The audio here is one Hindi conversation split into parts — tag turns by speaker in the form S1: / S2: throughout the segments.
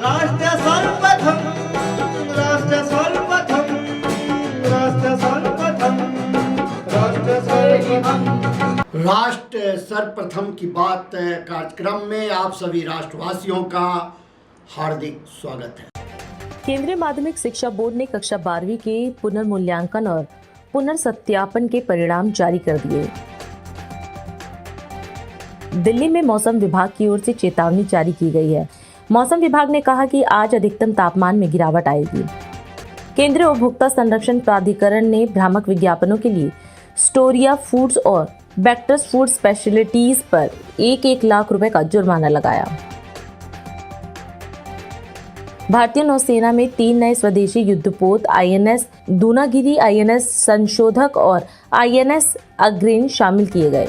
S1: राष्ट्र सर्वप्रथम, राष्ट्र सर्वप्रथम, राष्ट्र सर्वप्रथम, राष्ट्र सर्वप्रथम।
S2: राष्ट्र सर्वप्रथम की बात कार्यक्रम में आप सभी राष्ट्रवासियों का हार्दिक स्वागत है।
S3: केंद्रीय माध्यमिक शिक्षा बोर्ड ने कक्षा 12वीं के पुनर्मूल्यांकन और पुनर्सत्यापन के परिणाम जारी कर दिए। दिल्ली में मौसम विभाग की ओर से चेतावनी जारी की गई है। मौसम विभाग ने कहा कि आज अधिकतम तापमान में गिरावट आएगी। केंद्रीय उपभोक्ता संरक्षण प्राधिकरण ने भ्रामक विज्ञापनों के लिए स्टोरिया फूड्स और बैक्टस फूड स्पेशलिटीज पर 1-1 लाख रुपए का जुर्माना लगाया। भारतीय नौसेना में 3 नए स्वदेशी युद्धपोत आईएनएस दूनागिरी, आईएनएस संशोधक और आईएनएस अग्रणी शामिल किए गए।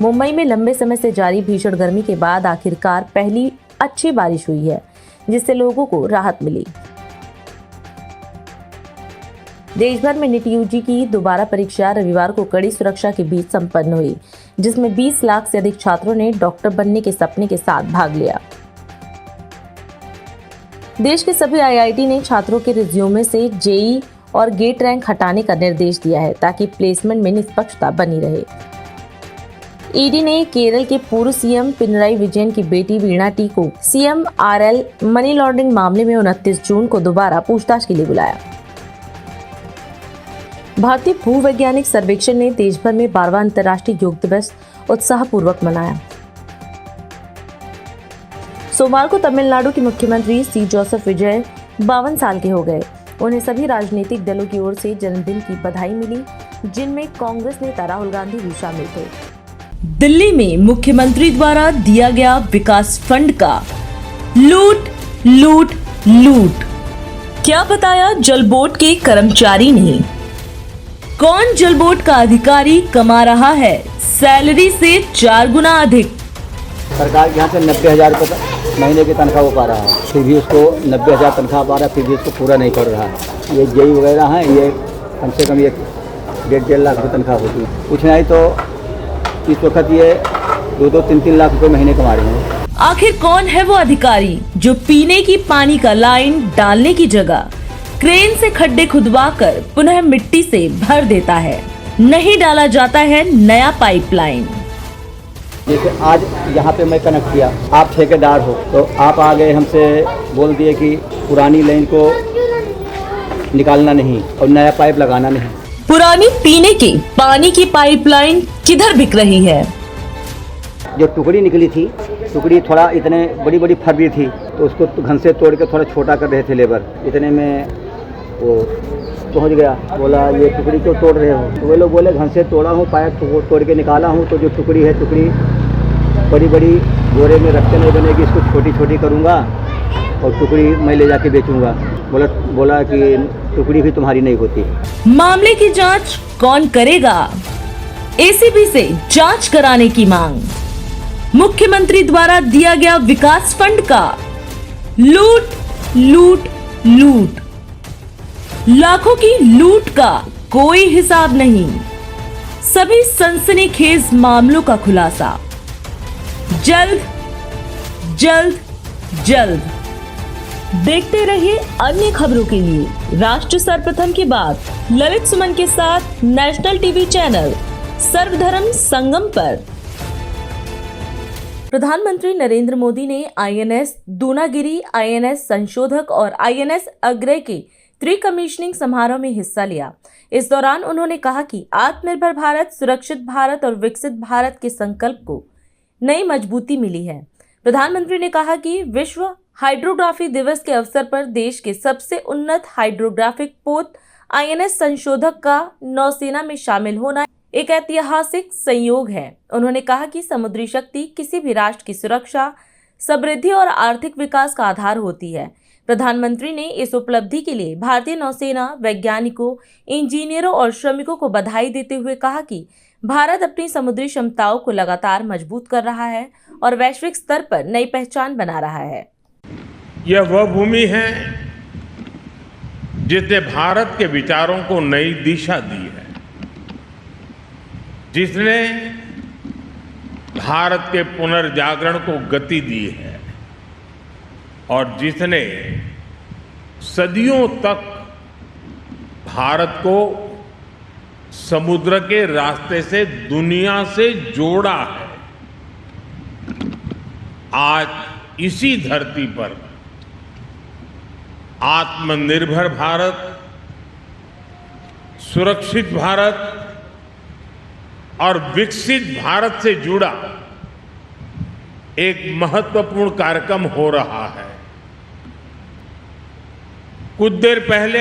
S3: मुंबई में लंबे समय से जारी भीषण गर्मी के बाद आखिरकार पहली अच्छी बारिश हुई है, जिससे लोगों को राहत मिली। देश भर में नीट यूजी की दोबारा परीक्षा रविवार को कड़ी सुरक्षा के बीच संपन्न हुई, जिसमें 20 लाख से अधिक छात्रों ने डॉक्टर बनने के सपने के साथ भाग लिया। देश के सभी आईआईटी ने छात्रों के रिज्यूमे से जेई और गेट रैंक हटाने का निर्देश दिया है, ताकि प्लेसमेंट में निष्पक्षता बनी रहे। ईडी ने केरल के पूर्व सीएम पिनराई विजयन की बेटी वीणा टी को सीएमआरएल मनी लॉन्ड्रिंग मामले में 29 जून को दोबारा पूछताछ के लिए बुलाया। भारतीय भूवैज्ञानिक सर्वेक्षण ने देश भर में 12वां अंतर्राष्ट्रीय योग दिवस उत्साहपूर्वक मनाया। सोमवार को तमिलनाडु के मुख्यमंत्री सी जोसेफ विजय 52 साल के हो गए। उन्हें सभी राजनीतिक दलों की ओर से जन्मदिन की बधाई मिली, जिनमें कांग्रेस नेता राहुल गांधी भी शामिल थे। दिल्ली में मुख्यमंत्री द्वारा दिया गया विकास फंड का लूट लूट लूट, क्या बताया जल बोर्ड के कर्मचारी ने? कौन जल बोर्ड का अधिकारी कमा रहा है सैलरी से 4 गुना अधिक?
S4: सरकार के यहाँ से 90,000 रुपये महीने की तनख्वाह वो पा रहा है, फिर भी उसको 90,000 तनख्वाह पा रहा है, फिर भी उसको पूरा नहीं पड़ रहा है। ये जेई वगैरह हैं, ये कम से कम 1.5 लाख रुपये तनख्वाह होती है। कुछ नहीं तो इस वक्त ये 2-2, 3-3 लाख रुपए महीने कमा रहे हैं।
S3: आखिर कौन है वो अधिकारी जो पीने की पानी का लाइन डालने की जगह क्रेन से खड्डे खुदवाकर पुनः मिट्टी से भर देता है? नहीं डाला जाता है नया पाइपलाइन।
S4: जैसे आज यहाँ पे मैं कनेक्ट किया, आप ठेकेदार हो तो आप आ गए हमसे बोल दिए कि पुरानी लाइन को निकालना नहीं और नया पाइप लगाना नहीं।
S3: पुरानी पीने की पानी की पाइपलाइन किधर बिक रही है?
S4: जो टुकड़ी निकली थी, टुकड़ी थोड़ा इतने बड़ी बड़ी फर रही थी, तो उसको घन से तोड़ के थोड़ा छोटा कर रहे थे लेबर। इतने में वो पहुंच गया, बोला ये टुकड़ी क्यों तोड़ रहे हो? तो वे लोग बोले घन से तोड़ा हूँ, पाइप तोड़ के निकाला हूँ, तो जो टुकड़ी है, टुकड़ी बड़ी बड़ी बोरे में रखते नहीं बनेगी, इसको छोटी छोटी करूँगा और टुकड़ी मैं ले जाके बेचूँगा। बोला कि टुकड़ी भी तुम्हारी नहीं होती।
S3: मामले की जांच कौन करेगा? एसीबी से जांच कराने की मांग। मुख्यमंत्री द्वारा दिया गया विकास फंड का लूट लूट लूट, लाखों की लूट का कोई हिसाब नहीं। सभी सनसनीखेज मामलों का खुलासा जल्द जल्द जल्द। देखते रहिए अन्य खबरों के लिए राष्ट्र सर्वप्रथम के बाद ललित सुमन के साथ नेशनल टीवी चैनल सर्वधर्म संगम पर। प्रधानमंत्री नरेंद्र मोदी ने आईएनएस दूनागिरी, आईएनएस संशोधक और आईएनएस अग्रणी के त्रिकमीशनिंग समारोह में हिस्सा लिया। इस दौरान उन्होंने कहा कि आत्मनिर्भर भारत, सुरक्षित भारत और विकसित भारत के संकल्प को नई मजबूती मिली है। प्रधानमंत्री ने कहा कि विश्व हाइड्रोग्राफी दिवस के अवसर पर देश के सबसे उन्नत हाइड्रोग्राफिक पोत आईएनएस संशोधक का नौसेना में शामिल होना एक ऐतिहासिक संयोग है। उन्होंने कहा कि समुद्री शक्ति किसी भी राष्ट्र की सुरक्षा, समृद्धि और आर्थिक विकास का आधार होती है। प्रधानमंत्री ने इस उपलब्धि के लिए भारतीय नौसेना वैज्ञानिकों, इंजीनियरों और श्रमिकों को बधाई देते हुए कहा कि भारत अपनी समुद्री क्षमताओं को लगातार मजबूत कर रहा है और वैश्विक स्तर पर नई पहचान बना रहा है।
S5: यह वह भूमि है जिसने भारत के विचारों को नई दिशा दी है, जिसने भारत के पुनर्जागरण को गति दी है। और जिसने सदियों तक भारत को समुद्र के रास्ते से दुनिया से जोड़ा है। आज इसी धरती पर आत्मनिर्भर भारत, सुरक्षित भारत और विकसित भारत से जुड़ा एक महत्वपूर्ण कार्यक्रम हो रहा है। कुछ देर पहले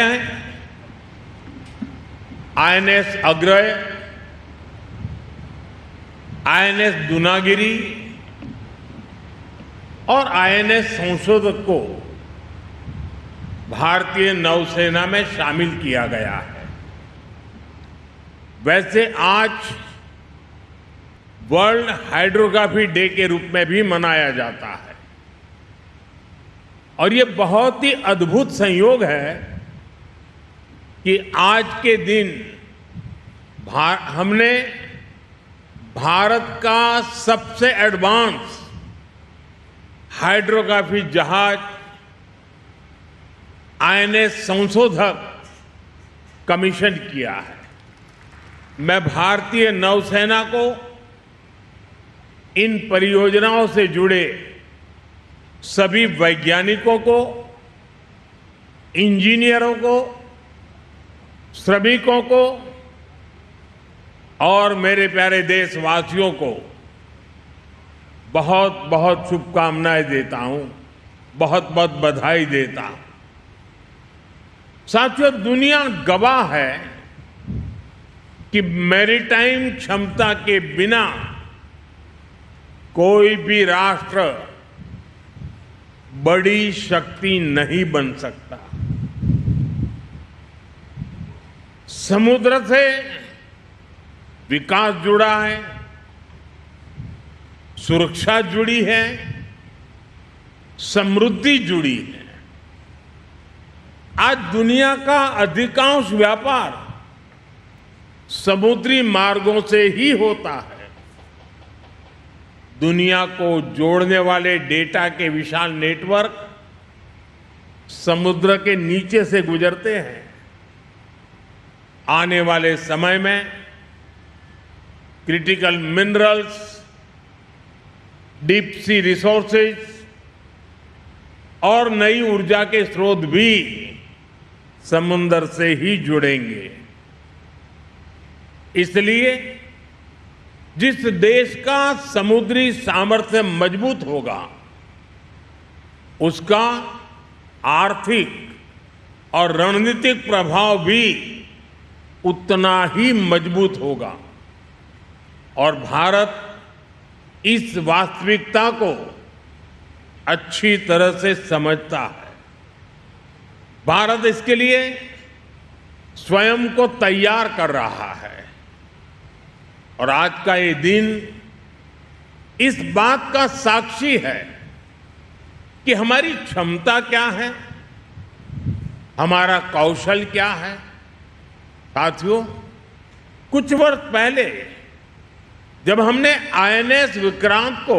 S5: आईएनएस अग्रय, आईएनएस दूनागिरी और आईएनएस संशोधक को भारतीय नौसेना में शामिल किया गया है। वैसे आज वर्ल्ड हाइड्रोग्राफी डे के रूप में भी मनाया जाता है और ये बहुत ही अद्भुत संयोग है कि आज के दिन हमने भारत का सबसे एडवांस हाइड्रोग्राफी जहाज आईएनएस संशोधक कमीशन किया है। मैं भारतीय नौसेना को इन परियोजनाओं से जुड़े सभी वैज्ञानिकों को, इंजीनियरों को, श्रमिकों को और मेरे प्यारे देशवासियों को बहुत बहुत शुभकामनाएं देता हूं, बहुत बहुत बधाई देता हूं। साथियों, दुनिया गवाह है कि मैरीटाइम क्षमता के बिना कोई भी राष्ट्र बड़ी शक्ति नहीं बन सकता। समुद्र से विकास जुड़ा है, सुरक्षा जुड़ी है, समृद्धि जुड़ी है। आज दुनिया का अधिकांश व्यापार समुद्री मार्गों से ही होता है। दुनिया को जोड़ने वाले डेटा के विशाल नेटवर्क समुद्र के नीचे से गुजरते हैं। आने वाले समय में critical minerals, deep sea resources और नई ऊर्जा के स्रोत भी समुद्र से ही जुड़ेंगे। इसलिए जिस देश का समुद्री सामर्थ्य मजबूत होगा, उसका आर्थिक और रणनीतिक प्रभाव भी उतना ही मजबूत होगा। और भारत इस वास्तविकता को अच्छी तरह से समझता है। भारत इसके लिए स्वयं को तैयार कर रहा है और आज का ये दिन इस बात का साक्षी है कि हमारी क्षमता क्या है, हमारा कौशल क्या है। साथियों, कुछ वर्ष पहले जब हमने आईएनएस विक्रांत को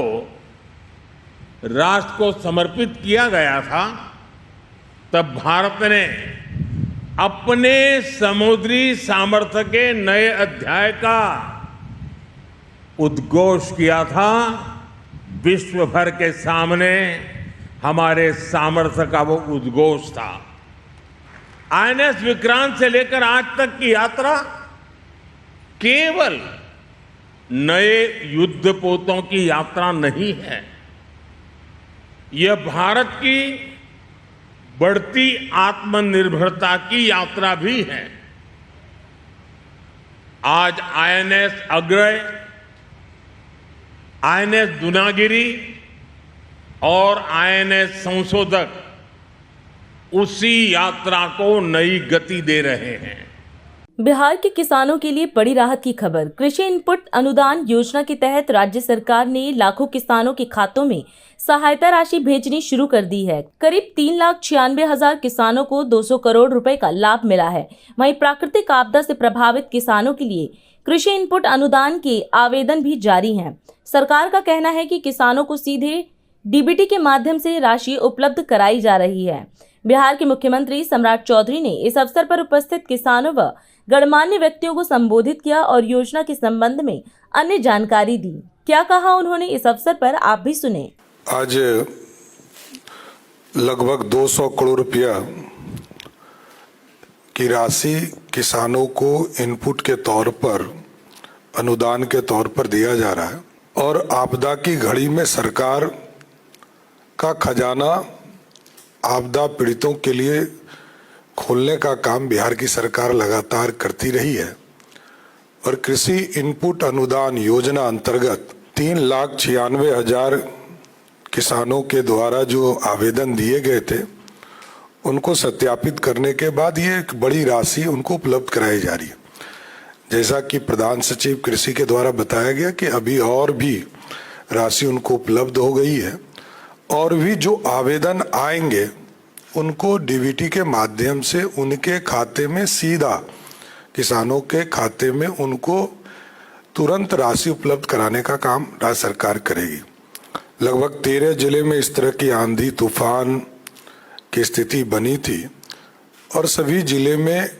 S5: राष्ट्र को समर्पित किया गया था, तब भारत ने अपने समुद्री सामर्थ्य के नए अध्याय का उद्घोष किया था। विश्व भर के सामने हमारे सामर्थ्य का वो उद्घोष था। आईएनएस विक्रांत से लेकर आज तक की यात्रा केवल नए युद्धपोतों की यात्रा नहीं है, यह भारत की बढ़ती आत्मनिर्भरता की यात्रा भी है। आज आईएनएस अग्रय, आईएनएस दूनागिरी और आईएनएस संशोधक उसी यात्रा को नई गति दे रहे हैं।
S3: बिहार के किसानों के लिए बड़ी राहत की खबर। कृषि इनपुट अनुदान योजना के तहत राज्य सरकार ने लाखों किसानों के खातों में सहायता राशि भेजनी शुरू कर दी है। करीब 3,96,000 किसानों को 200 करोड़ रुपए का लाभ मिला है। वहीं प्राकृतिक आपदा से प्रभावित किसानों के लिए कृषि इनपुट अनुदान के आवेदन भी जारी हैं। सरकार का कहना है कि किसानों को सीधे डीबीटी के माध्यम से राशि उपलब्ध कराई जा रही है। बिहार के मुख्यमंत्री सम्राट चौधरी ने इस अवसर पर उपस्थित किसानों व गणमान्य व्यक्तियों को संबोधित किया और योजना के संबंध में अन्य जानकारी दी। क्या कहा उन्होंने इस अवसर पर, आप भी सुने।
S6: आज लगभग 200 करोड़ रुपया की राशि किसानों को इनपुट के तौर पर, अनुदान के तौर पर दिया जा रहा है और आपदा की घड़ी में सरकार का खजाना आपदा पीड़ितों के लिए खोलने का काम बिहार की सरकार लगातार करती रही है और कृषि इनपुट अनुदान योजना अंतर्गत 3,96,000 किसानों के द्वारा जो आवेदन दिए गए थे उनको सत्यापित करने के बाद ये एक बड़ी राशि उनको उपलब्ध कराई जा रही है। जैसा कि प्रधान सचिव कृषि के द्वारा बताया गया कि अभी और भी राशि उनको उपलब्ध हो गई है और भी जो आवेदन आएंगे उनको डीबीटी के माध्यम से उनके खाते में सीधा, किसानों के खाते में उनको तुरंत राशि उपलब्ध कराने का काम राज्य सरकार करेगी। लगभग 13 जिले में इस तरह की आंधी तूफान की स्थिति बनी थी और सभी जिले में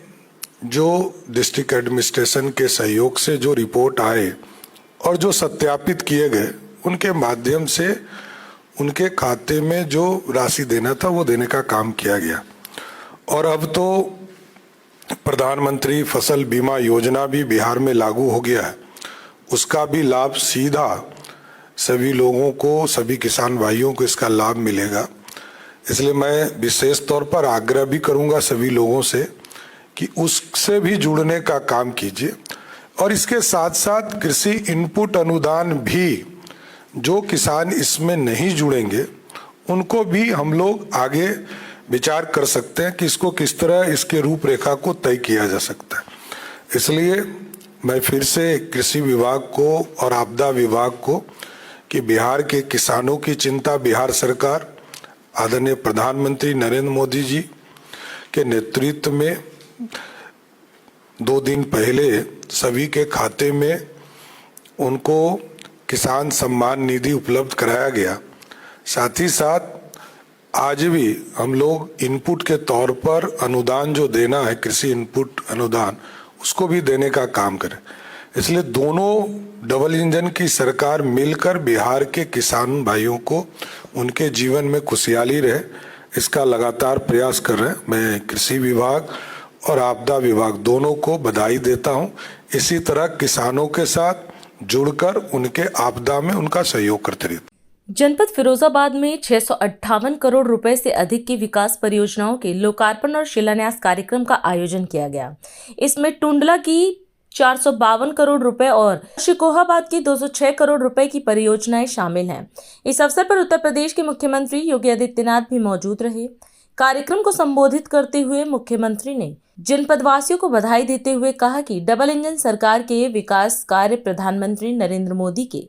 S6: जो डिस्ट्रिक्ट एडमिनिस्ट्रेशन के सहयोग से जो रिपोर्ट आए और जो सत्यापित किए गए उनके माध्यम से उनके खाते में जो राशि देना था वो देने का काम किया गया। और अब तो प्रधानमंत्री फसल बीमा योजना भी बिहार में लागू हो गया है, उसका भी लाभ सीधा सभी लोगों को, सभी किसान भाइयों को इसका लाभ मिलेगा। इसलिए मैं विशेष तौर पर आग्रह भी करूंगा सभी लोगों से कि उससे भी जुड़ने का काम कीजिए और इसके साथ साथ कृषि इनपुट अनुदान भी जो किसान इसमें नहीं जुड़ेंगे उनको भी हम लोग आगे विचार कर सकते हैं कि इसको किस तरह इसके रूपरेखा को तय किया जा सकता है। इसलिए मैं फिर से कृषि विभाग को और आपदा विभाग को कि बिहार के किसानों की चिंता बिहार सरकार आदरणीय प्रधानमंत्री नरेंद्र मोदी जी के नेतृत्व में 2 दिन पहले सभी के खाते में उनको किसान सम्मान निधि उपलब्ध कराया गया। साथ ही साथ आज भी हम लोग इनपुट के तौर पर अनुदान जो देना है, कृषि इनपुट अनुदान, उसको भी देने का काम करें। इसलिए दोनों डबल इंजन की सरकार मिलकर बिहार के किसान भाइयों को उनके जीवन में खुशहाली रहे, इसका लगातार प्रयास कर रहे हैं। मैं कृषि विभाग और आपदा विभाग दोनों को बधाई देता हूं। इसी तरह किसानों के साथ जुड़कर उनके आपदा में उनका सहयोग करते रहिए।
S3: जनपद फिरोजाबाद में 658 करोड़ रुपए से अधिक की विकास परियोजनाओं के लोकार्पण और शिलान्यास कार्यक्रम का आयोजन किया गया। इसमें टुंडला की 452 करोड़ रुपए और शिकोहाबाद की 206 करोड़ रुपए की परियोजनाएं शामिल हैं। इस अवसर पर उत्तर प्रदेश के मुख्यमंत्री योगी आदित्यनाथ भी मौजूद रहे। कार्यक्रम को संबोधित करते हुए मुख्यमंत्री ने जनपदवासियों को बधाई देते हुए कहा कि डबल इंजन सरकार के विकास कार्य प्रधानमंत्री नरेंद्र मोदी के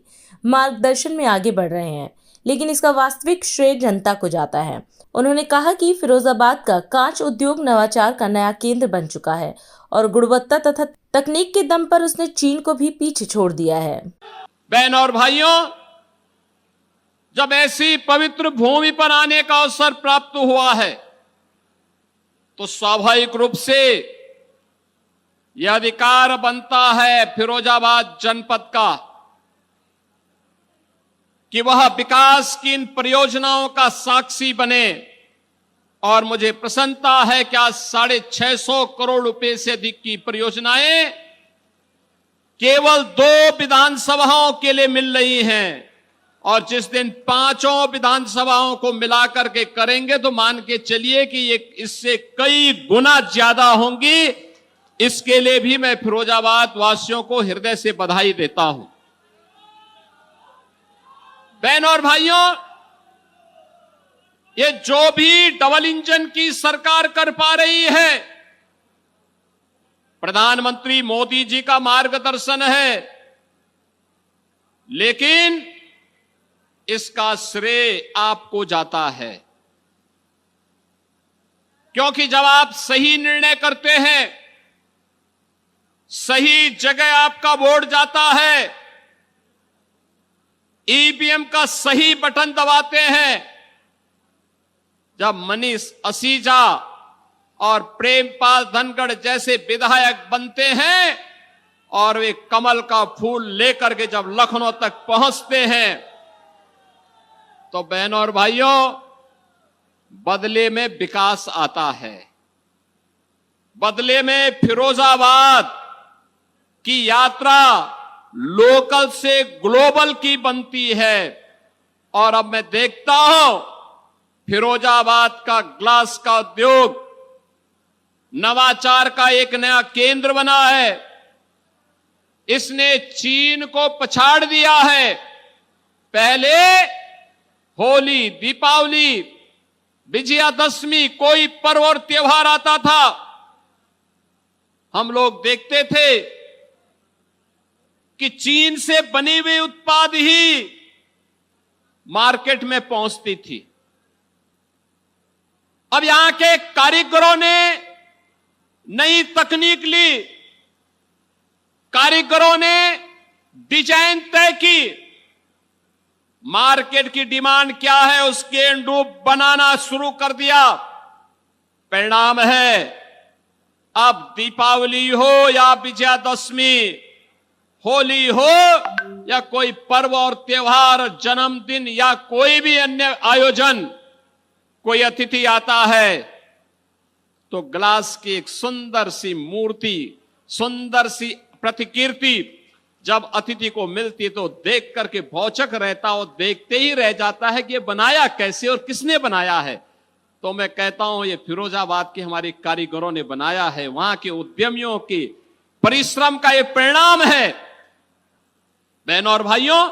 S3: मार्गदर्शन में आगे बढ़ रहे हैं, लेकिन इसका वास्तविक श्रेय जनता को जाता है। उन्होंने कहा कि फिरोजाबाद का कांच उद्योग नवाचार का नया केंद्र बन चुका है और गुणवत्ता तथा तकनीक के दम पर उसने चीन को भी पीछे छोड़ दिया है।
S7: बहन और भाइयों, जब ऐसी पवित्र भूमि पर आने का अवसर प्राप्त हुआ है तो स्वाभाविक रूप से यह अधिकार बनता है फिरोजाबाद जनपद का कि वह विकास की इन परियोजनाओं का साक्षी बने। और मुझे प्रसन्नता है कि आज 650 करोड़ रुपए से अधिक की परियोजनाएं केवल 2 विधानसभाओं के लिए मिल रही हैं और जिस दिन 5 विधानसभाओं को मिलाकर के करेंगे तो मान के चलिए कि ये इससे कई गुना ज्यादा होंगी। इसके लिए भी मैं फिरोजाबाद वासियों को हृदय से बधाई देता हूं। बहन और भाइयों, ये जो भी डबल इंजन की सरकार कर पा रही है, प्रधानमंत्री मोदी जी का मार्गदर्शन है, लेकिन इसका श्रेय आपको जाता है, क्योंकि जब आप सही निर्णय करते हैं, सही जगह आपका वोट जाता है, ईवीएम का सही बटन दबाते हैं जब मनीष असीजा और प्रेमपाल धनखड़ जैसे विधायक बनते हैं और वे कमल का फूल लेकर के जब लखनऊ तक पहुंचते हैं, तो बहनों और भाइयों, बदले में विकास आता है। बदले में फिरोजाबाद की यात्रा लोकल से ग्लोबल की बनती है। और अब मैं देखता हूं फिरोजाबाद का ग्लास का उद्योग नवाचार का एक नया केंद्र बना है। इसने चीन को पछाड़ दिया है। पहले होली, दीपावली, विजयादशमी कोई पर्व और त्योहार आता था, हम लोग देखते थे कि चीन से बने हुए उत्पाद ही मार्केट में पहुंचती थी। अब यहां के कारीगरों ने नई तकनीक ली, कारीगरों ने डिजाइन तय की, मार्केट की डिमांड क्या है उसके अनुरूप बनाना शुरू कर दिया। परिणाम है अब दीपावली हो या विजयादशमी, होली हो या कोई पर्व और त्योहार, जन्मदिन या कोई भी अन्य आयोजन, कोई अतिथि आता है तो ग्लास की एक सुंदर सी मूर्ति, सुंदर सी प्रतिकृति जब अतिथि को मिलती तो देख करके भौचक रहता और देखते ही रह जाता है कि ये बनाया कैसे और किसने बनाया है। तो मैं कहता हूं ये फिरोजाबाद के हमारे कारीगरों ने बनाया है, वहां के उद्यमियों के परिश्रम का ये परिणाम है। बहनों और भाइयों,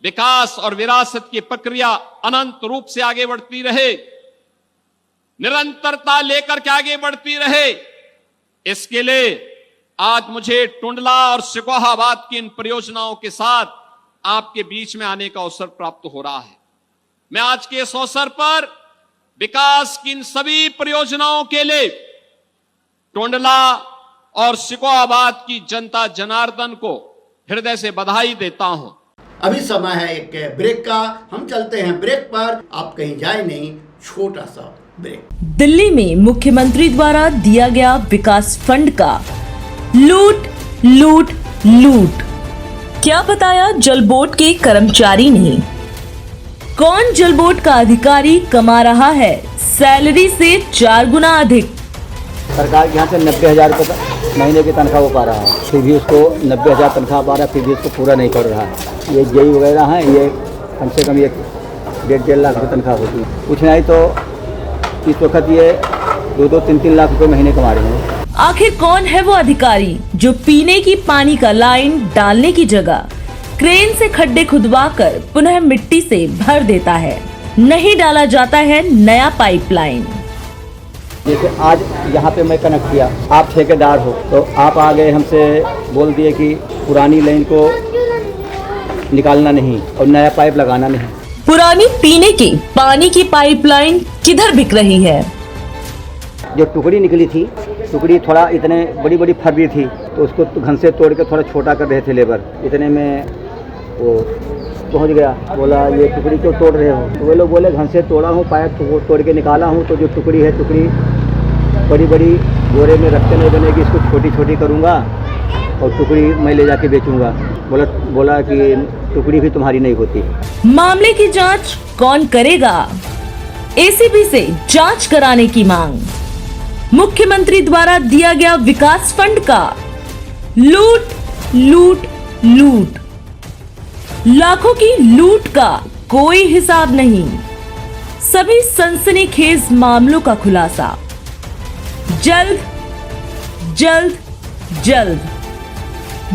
S7: विकास और विरासत की प्रक्रिया अनंत रूप से आगे बढ़ती रहे, निरंतरता लेकर के आगे बढ़ती रहे। इसके लिए आज मुझे टुंडला और सिकोहाबाद की इन परियोजनाओं के साथ आपके बीच में आने का अवसर प्राप्त हो रहा है। मैं आज के इस अवसर पर विकास की इन सभी परियोजनाओं के लिए टुंडला और सिकोहाबाद की जनता जनार्दन को हृदय से बधाई देता हूं।
S2: अभी समय है एक ब्रेक का, हम चलते हैं ब्रेक पर, आप कहीं जाए नहीं, छोटा सा ब्रेक।
S3: दिल्ली में मुख्यमंत्री द्वारा दिया गया विकास फंड का लूट लूट लूट, क्या बताया जल बोर्ड के कर्मचारी ने? कौन जल बोर्ड का अधिकारी कमा रहा है सैलरी से 4 गुना अधिक?
S4: सरकार के यहाँ से 90,000 रुपये महीने की तनख्वाह वो पा रहा है, फिर भी उसको 90,000 तनख्वाह पा रहा है, फिर भी उसको पूरा नहीं कर रहा है। ये जेई वगैरह हैं, ये कम से कम 1.5 लाख रुपये तनख्वाह होती है। कुछ नहीं तो इस वक्त ये 2-2, 3-3 लाख रुपये महीने कमा रहे हैं।
S3: आखिर कौन है वो अधिकारी जो पीने की पानी का लाइन डालने की जगह क्रेन से खड्डे खुदवाकर पुनः मिट्टी से भर देता है? नहीं डाला जाता है नया पाइपलाइन।
S4: जैसे आज यहाँ पे मैं कनेक्ट किया, आप ठेकेदार हो तो आप आ गए हमसे बोल दिए कि पुरानी लाइन को निकालना नहीं और नया पाइप लगाना नहीं।
S3: पुरानी पीने की पानी की पाइपलाइन किधर बिक रही है?
S4: जो टुकड़ी निकली थी, टुकड़ी थोड़ा इतने बड़ी बड़ी फरबी थी तो उसको घन से तोड़ के थोड़ा छोटा कर रहे थे लेबर, इतने में वो पहुंच गया। बोला ये टुकड़ी क्यों तोड़ रहे हो? तो वे लोग बोले घन से तोड़ा हूँ, पाइप तोड़ के निकाला हूँ, तो जो टुकड़ी है टुकड़ी बड़ी बड़ी बोरे में रखते नहीं बनेगी, इसको छोटी छोटी करूँगा और टुकड़ी मैं ले जाके बेचूँगा। बोला कि टुकड़ी भी तुम्हारी नहीं होती।
S3: मामले की जांच कौन करेगा? एसीबी से जांच कराने की मांग। मुख्यमंत्री द्वारा दिया गया विकास फंड का लूट लूट लूट, लाखों की लूट का कोई हिसाब नहीं। सभी सनसनीखेज मामलों का खुलासा जल्द जल्द जल्द।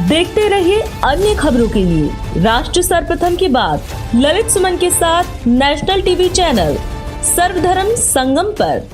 S3: देखते रहिए अन्य खबरों के लिए राष्ट्र सर्वप्रथम की बात ललित सुमन के साथ नेशनल टीवी चैनल सर्वधर्म संगम पर।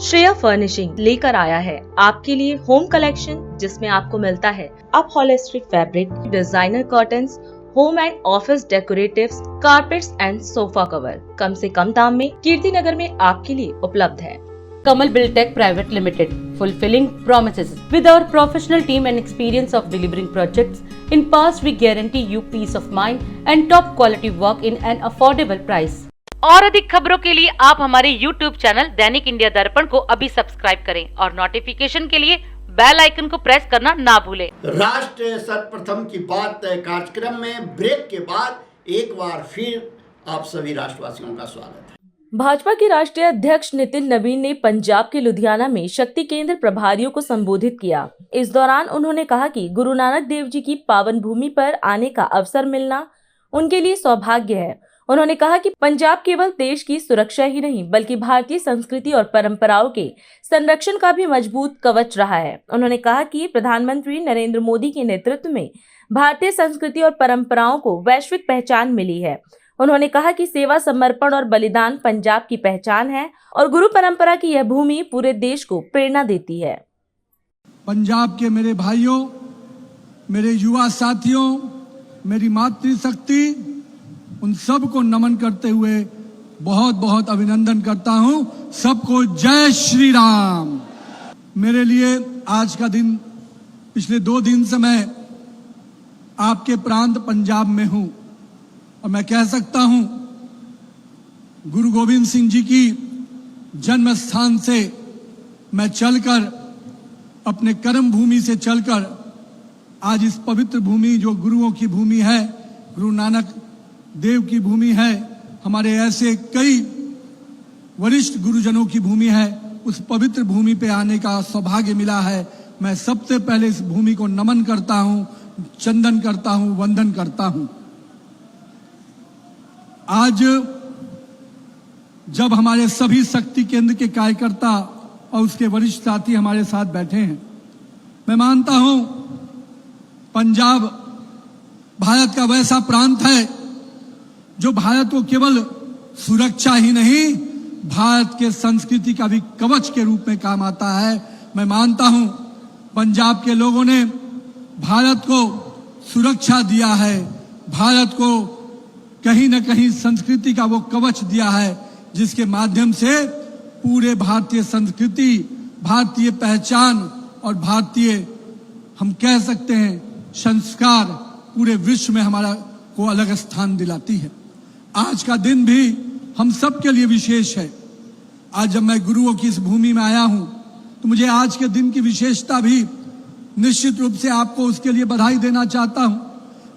S3: श्रेया फर्निशिंग लेकर आया है आपके लिए होम कलेक्शन, जिसमें आपको मिलता है upholstery fabric, designer curtains, home and office decoratives, carpets and sofa cover कम से कम दाम में कीर्ति नगर में आपके लिए उपलब्ध है।
S8: Kamal Buildtech Private Limited, fulfilling promises. With our professional team and experience of delivering projects in past, we guarantee you peace of mind and top quality work in an affordable price. और अधिक खबरों के लिए आप हमारे YouTube चैनल दैनिक इंडिया दर्पण को अभी सब्सक्राइब करें और नोटिफिकेशन के लिए बेल आइकन को प्रेस करना ना भूलें।
S2: राष्ट्र सर्वप्रथम की बात कार्यक्रम में ब्रेक के बाद एक बार फिर आप सभी राष्ट्रवासियों का स्वागत है।
S3: भाजपा के राष्ट्रीय अध्यक्ष नितिन नवीन ने पंजाब के लुधियाना में शक्ति केंद्र प्रभारियों को संबोधित किया। इस दौरान उन्होंने कहा कि गुरु नानक देव जी की पावन भूमि पर आने का अवसर मिलना उनके लिए सौभाग्य है। उन्होंने कहा कि पंजाब केवल देश की सुरक्षा ही नहीं बल्कि भारतीय संस्कृति और परंपराओं के संरक्षण का भी मजबूत कवच रहा है। उन्होंने कहा कि प्रधानमंत्री नरेंद्र मोदी के नेतृत्व में भारतीय संस्कृति और परंपराओं को वैश्विक पहचान मिली है। उन्होंने कहा कि सेवा, समर्पण और बलिदान पंजाब की पहचान है और गुरु परंपरा की यह भूमि पूरे देश को प्रेरणा देती है।
S9: पंजाब के मेरे भाइयों, मेरे युवा साथियों, मेरी मातृशक्ति, उन सबको नमन करते हुए बहुत बहुत अभिनंदन करता हूं। सबको जय श्री राम। मेरे लिए आज का दिन, पिछले 2 दिन से मैं आपके प्रांत पंजाब में हूं और मैं कह सकता हूं गुरु गोविंद सिंह जी की जन्म स्थान से मैं चलकर, अपने कर्म भूमि से चलकर आज इस पवित्र भूमि जो गुरुओं की भूमि है, गुरु नानक देव की भूमि है, हमारे ऐसे कई वरिष्ठ गुरुजनों की भूमि है, उस पवित्र भूमि पे आने का सौभाग्य मिला है। मैं सबसे पहले इस भूमि को नमन करता हूं, चंदन करता हूं, वंदन करता हूं। आज जब हमारे सभी शक्ति केंद्र के कार्यकर्ता और उसके वरिष्ठ साथी हमारे साथ बैठे हैं, मैं मानता हूं पंजाब भारत का वैसा प्रांत है जो भारत को केवल सुरक्षा ही नहीं, भारत के संस्कृति का भी कवच के रूप में काम आता है। मैं मानता हूं पंजाब के लोगों ने भारत को सुरक्षा दिया है, भारत को कहीं न कहीं संस्कृति का वो कवच दिया है जिसके माध्यम से पूरे भारतीय संस्कृति, भारतीय पहचान और भारतीय, हम कह सकते हैं, संस्कार पूरे विश्व में हमारा को अलग स्थान दिलाती है। आज का दिन भी हम सब के लिए विशेष है। आज जब मैं गुरुओं की इस भूमि में आया हूं तो मुझे आज के दिन की विशेषता भी निश्चित रूप से आपको उसके लिए बधाई देना चाहता हूं।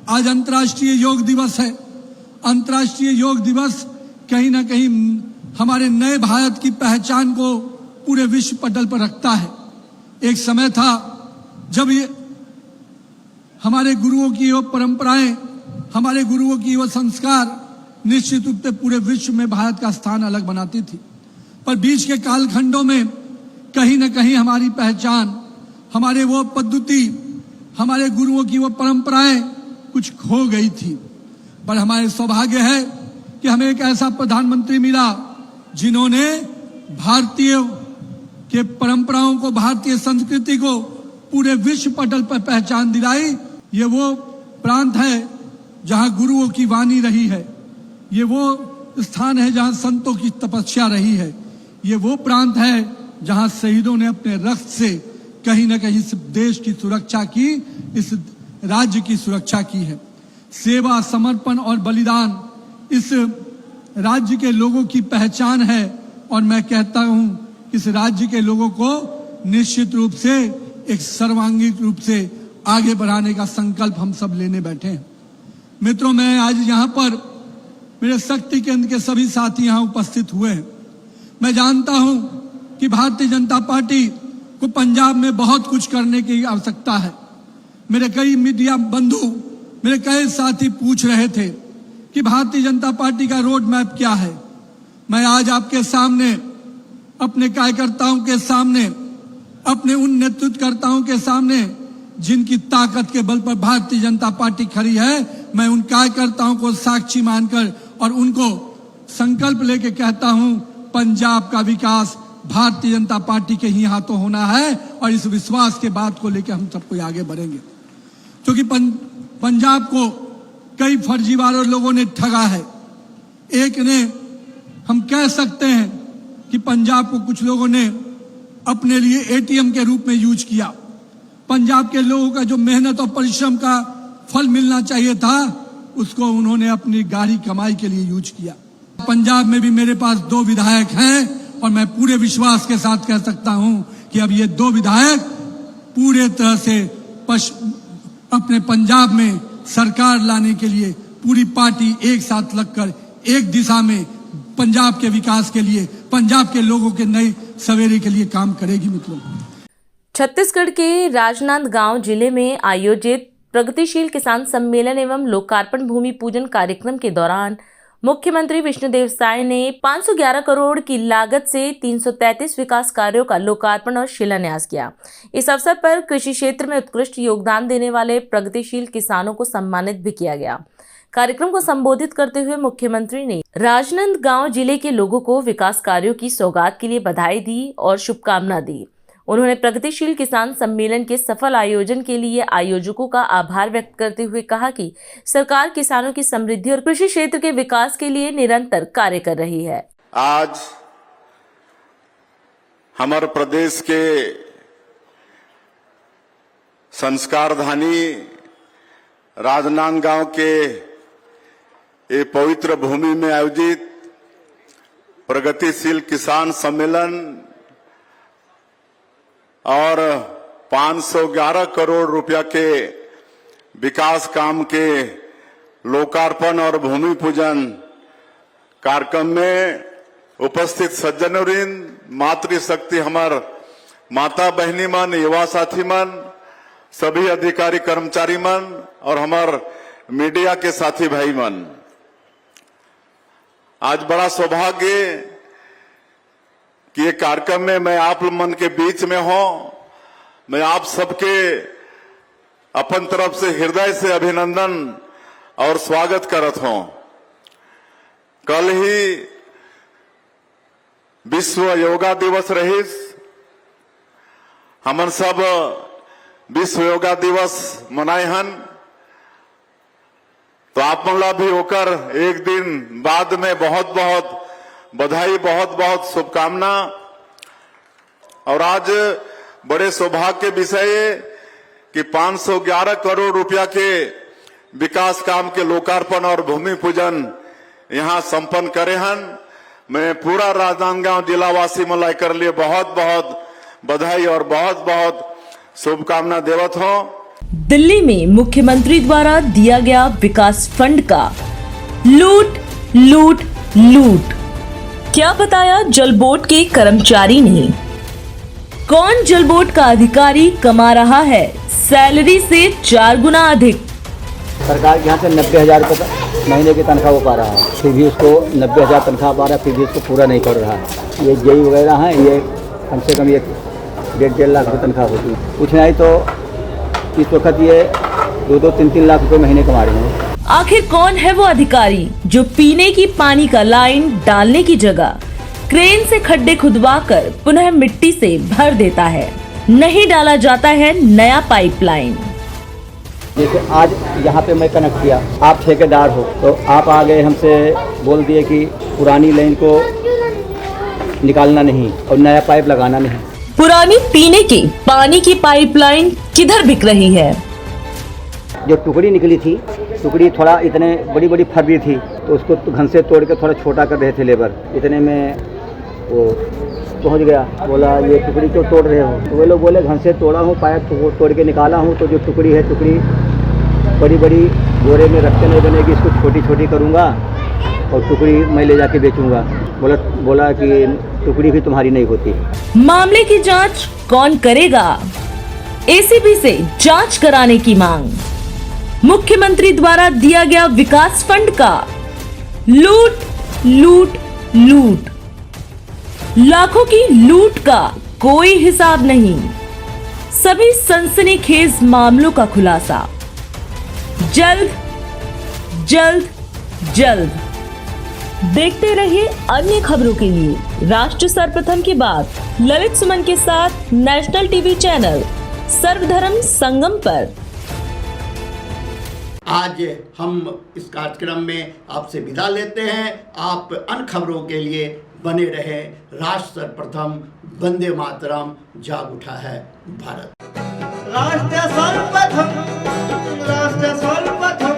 S9: आज अंतर्राष्ट्रीय योग दिवस है। अंतर्राष्ट्रीय योग दिवस कहीं ना कहीं हमारे नए भारत की पहचान को पूरे विश्व पटल पर रखता है। एक समय था जब ये हमारे गुरुओं की वो परंपराएं, हमारे गुरुओं की वो संस्कार निश्चित रूप से पूरे विश्व में भारत का स्थान अलग बनाती थी, पर बीच के कालखंडों में कहीं न कहीं हमारी पहचान, हमारे वो पद्धति, हमारे गुरुओं की वो परंपराएं कुछ खो गई थी। पर हमारे सौभाग्य है कि हमें एक ऐसा प्रधानमंत्री मिला जिन्होंने भारतीय के परंपराओं को, भारतीय संस्कृति को पूरे विश्व पटल पर पहचान दिलाई। ये वो प्रांत है जहां गुरुओं की वाणी रही है, ये वो स्थान है जहां संतों की तपस्या रही है, ये वो प्रांत है जहां शहीदों ने अपने रक्त से कहीं न कहीं इस देश की सुरक्षा की, इस राज्य की सुरक्षा की है। सेवा, समर्पण और बलिदान इस राज्य के लोगों की पहचान है और मैं कहता हूं इस राज्य के लोगों को निश्चित रूप से एक सर्वांगीण रूप से आगे बढ़ाने का संकल्प हम सब लेने बैठे हैं। मित्रों, मैं आज यहाँ पर मेरे शक्ति केंद्र के सभी साथी यहाँ उपस्थित हुए हैं। मैं जानता हूं कि भारतीय जनता पार्टी को पंजाब में बहुत कुछ करने की आवश्यकता है। मेरे कई मीडिया बंधु, मेरे कई साथी पूछ रहे थे कि भारतीय जनता पार्टी का रोड मैप क्या है। मैं आज आपके सामने, अपने कार्यकर्ताओं के सामने, अपने उन नेतृत्वकर्ताओं के सामने जिनकी ताकत के बल पर भारतीय जनता पार्टी खड़ी है, मैं उन कार्यकर्ताओं को साक्षी मानकर और उनको संकल्प लेके कहता हूं, पंजाब का विकास भारतीय जनता पार्टी के ही हाथों होना है और इस विश्वास के बात को लेकर हम सबको आगे बढ़ेंगे। क्योंकि पंजाब को कई फर्जीवालों लोगों ने ठगा है। एक ने, हम कह सकते हैं, कि पंजाब को कुछ लोगों ने अपने लिए एटीएम के रूप में यूज किया। पंजाब के लोगों का जो मेहनत और परिश्रम का फल मिलना चाहिए था, उसको उन्होंने अपनी गाढ़ी कमाई के लिए यूज किया। पंजाब में भी मेरे पास 2 विधायक हैं और मैं पूरे विश्वास के साथ कह सकता हूं कि अब ये 2 विधायक पूरे तरह से अपने पंजाब में सरकार लाने के लिए पूरी पार्टी एक साथ लगकर एक दिशा में पंजाब के विकास के लिए, पंजाब के लोगों के नए सवेरे के लिए काम करेगी। मित्रों,
S3: छत्तीसगढ़ के राजनांदगांव जिले में आयोजित प्रगतिशील किसान सम्मेलन एवं लोकार्पण भूमि पूजन कार्यक्रम के दौरान मुख्यमंत्री विष्णुदेव साय ने 511 करोड़ की लागत से 333 विकास कार्यों का लोकार्पण और शिलान्यास किया। इस अवसर पर कृषि क्षेत्र में उत्कृष्ट योगदान देने वाले प्रगतिशील किसानों को सम्मानित भी किया गया। कार्यक्रम को संबोधित करते हुए मुख्यमंत्री ने राजनांदगांव जिले के लोगों को विकास कार्यों की सौगात के लिए बधाई दी और शुभकामना दी। उन्होंने प्रगतिशील किसान सम्मेलन के सफल आयोजन के लिए आयोजकों का आभार व्यक्त करते हुए कहा कि सरकार किसानों की समृद्धि और कृषि क्षेत्र के विकास के लिए निरंतर कार्य कर रही है।
S10: आज हमारे प्रदेश के संस्कार धानी राजनांदगांव के ये पवित्र भूमि में आयोजित प्रगतिशील किसान सम्मेलन और 511 करोड़ रुपया के विकास काम के लोकार्पण और भूमि पूजन कार्यक्रम में उपस्थित सज्जनवृंद, मातृशक्ति हमार माता बहनी मन, युवा साथी मन, सभी अधिकारी कर्मचारी मन और हमार मीडिया के साथी भाई मन, आज बड़ा सौभाग्य कि ये कार्यक्रम में मैं आप मन के बीच में हूं। मैं आप सबके अपन तरफ से हृदय से अभिनंदन और स्वागत करत हूं। कल ही विश्व योगा दिवस रहीस। हमन सब विश्व योगा दिवस मनाए हन, तो आप मन ला भी होकर एक दिन बाद में बहुत बहुत बधाई, बहुत बहुत शुभकामना। और आज बड़े सौभाग्य के विषय कि 511 करोड़ रुपया के विकास काम के लोकार्पण और भूमि पूजन यहां संपन्न करे हन। मैं पूरा राजनांदगांव जिला वासी मलाई कर लिए बहुत बहुत बधाई और बहुत बहुत शुभकामना देवत हूं।
S3: दिल्ली में मुख्यमंत्री द्वारा दिया गया विकास फंड का लूट लूट लूट, क्या बताया जल बोर्ड के कर्मचारी ने? कौन जल बोर्ड का अधिकारी कमा रहा है सैलरी से 4 गुना अधिक?
S4: सरकार के यहाँ से 90,000 रुपये महीने की तनख्वाह वो पा रहा है, फिर भी उसको 90,000 तनख्वाह पा रहा है, फिर भी उसको पूरा नहीं कर रहा है। ये जेई वगैरह हैं, ये कम से कम 1.5 लाख रुपये तनख्वाह होती है। कुछ नहीं तो इस वक्त ये 2-2, 3-3 लाख रुपये महीने कमा रहे हैं।
S3: आखिर कौन है वो अधिकारी जो पीने की पानी का लाइन डालने की जगह क्रेन से खड्डे खुदवाकर पुनः मिट्टी से भर देता है? नहीं डाला जाता है नया पाइपलाइन।
S4: जैसे आज यहाँ पे मैं कनेक्ट किया, आप ठेकेदार हो तो आप आ गए हमसे बोल दिए कि पुरानी लाइन को निकालना नहीं और नया पाइप लगाना नहीं।
S3: पुरानी पीने के पानी की पाइपलाइन किधर बिक रही है?
S4: जो टुकड़ी निकली थी, टुकड़ी थोड़ा इतने बड़ी बड़ी फर्री थी, तो उसको घन से तोड़ के थोड़ा छोटा कर रहे थे लेबर। इतने में वो पहुंच गया, बोला ये टुकड़ी क्यों तोड़ रहे हो? तो वे लोग बोले घन से तोड़ा हूँ, पाइप तो तोड़ के निकाला हूँ, तो जो टुकड़ी है, टुकड़ी बड़ी बड़ी बोरे में रखते नहीं बनेगी, इसको छोटी छोटी करूँगा और टुकड़ी मैं ले जाके बेचूँगा। बोला कि टुकड़ी भी तुम्हारी नहीं होती।
S3: मामले की जांच कौन करेगा? एसीबी से जांच कराने की मांग। मुख्यमंत्री द्वारा दिया गया विकास फंड का लूट लूट लूट, लाखों की लूट का कोई हिसाब नहीं। सभी सनसनीखेज मामलों का खुलासा जल्द जल्द जल्द। देखते रहिए अन्य खबरों के लिए राष्ट्र सर्वप्रथम की बात ललित सुमन के साथ नेशनल टीवी चैनल सर्वधर्म संगम पर।
S2: आज हम इस कार्यक्रम में आपसे विदा लेते हैं। आप अन्य खबरों के लिए बने रहे। राष्ट्र सर्वप्रथम, वंदे मातरम, जाग उठा है भारत।
S1: राष्ट्र सर्वप्रथम, राष्ट्र सर्वप्रथम,